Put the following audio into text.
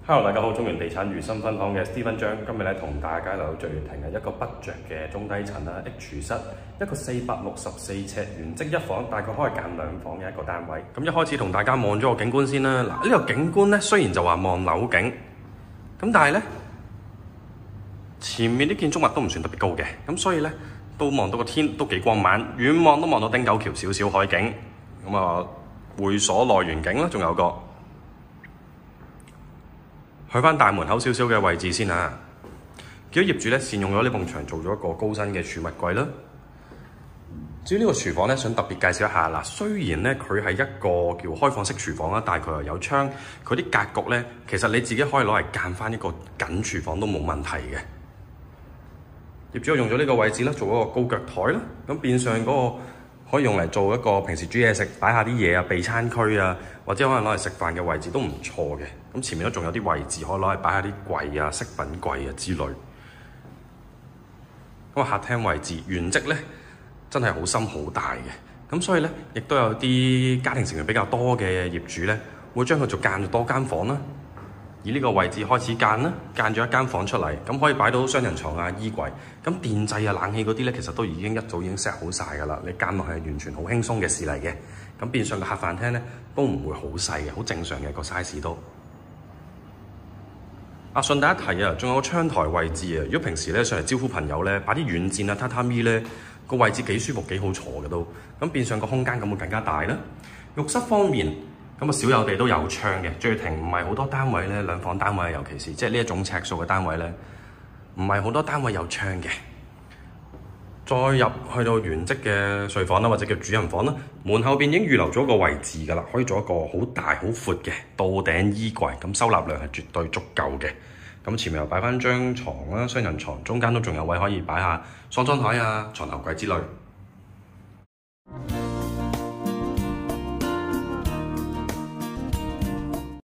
Hello， 大家好，中原地產如新分行嘅 Steven 張，今日咧同大家嚟到最庭係一個不着嘅中低層啦 ，H 廚室，一個464尺原則一房，大概可以間2房嘅一個單位。咁一開始同大家望咗個景觀先啦。嗱，呢個景觀咧雖然就話望樓景，咁但係咧前面啲建築物都唔算特別高嘅，咁所以咧都望到個天都幾光猛，遠望都望到汀九橋少少海景。咁啊，會所內園景啦，仲有個。去翻大門口少少嘅位置先啊！見到業主咧善用咗呢埲牆做咗一個高身嘅儲物櫃啦。至於呢個廚房咧，想特別介紹一下嗱。雖然咧佢係一個叫開放式廚房啦，但係佢又有窗，佢啲格局咧其實你自己可以攞嚟間翻一個緊廚房都冇問題嘅。業主用咗呢個位置咧做一個高腳台啦，咁變相嗰個可以用嚟做一個平時煮嘢食擺下啲嘢啊、備餐區啊，或者可能攞嚟食飯嘅位置都唔錯嘅。咁前面都仲有啲位置可以攞嚟擺下啲櫃啊、飾品櫃啊之類。咁客廳位置原則咧真係好深好大嘅，咁所以咧亦都有啲家庭成員比較多嘅業主咧會將佢做間咗多間房啦。以呢個位置開始間啦，間咗一間房出嚟，咁可以擺到雙人床啊、衣櫃。咁電掣啊、冷氣嗰啲咧，其實都已經一早已經 set 好晒㗎啦。你間落係完全好輕鬆嘅事嚟嘅。咁變相嘅客飯廳咧都唔會好細嘅，好正常嘅個 size 都。順帶一提啊，仲有個窗台位置啊。如果平時咧上嚟招呼朋友咧，擺啲軟墊啊、榻榻米咧，個位置幾舒服、幾好坐嘅都。咁變相個空間感會更加大啦。浴室方面。咁啊，少有地都有窗嘅，最庭唔係好多單位咧，2房單位尤其是即係呢一種尺數嘅單位咧，唔係好多單位有窗嘅。再入去到原則嘅睡房啦，或者叫主人房啦，門後邊已經預留咗個位置㗎啦，可以做一個好大好闊嘅到頂衣櫃，咁收納量係絕對足夠嘅。咁前面又擺翻張床啦，雙人床，中間都仲有位可以擺下梳妝台啊、床頭櫃之類。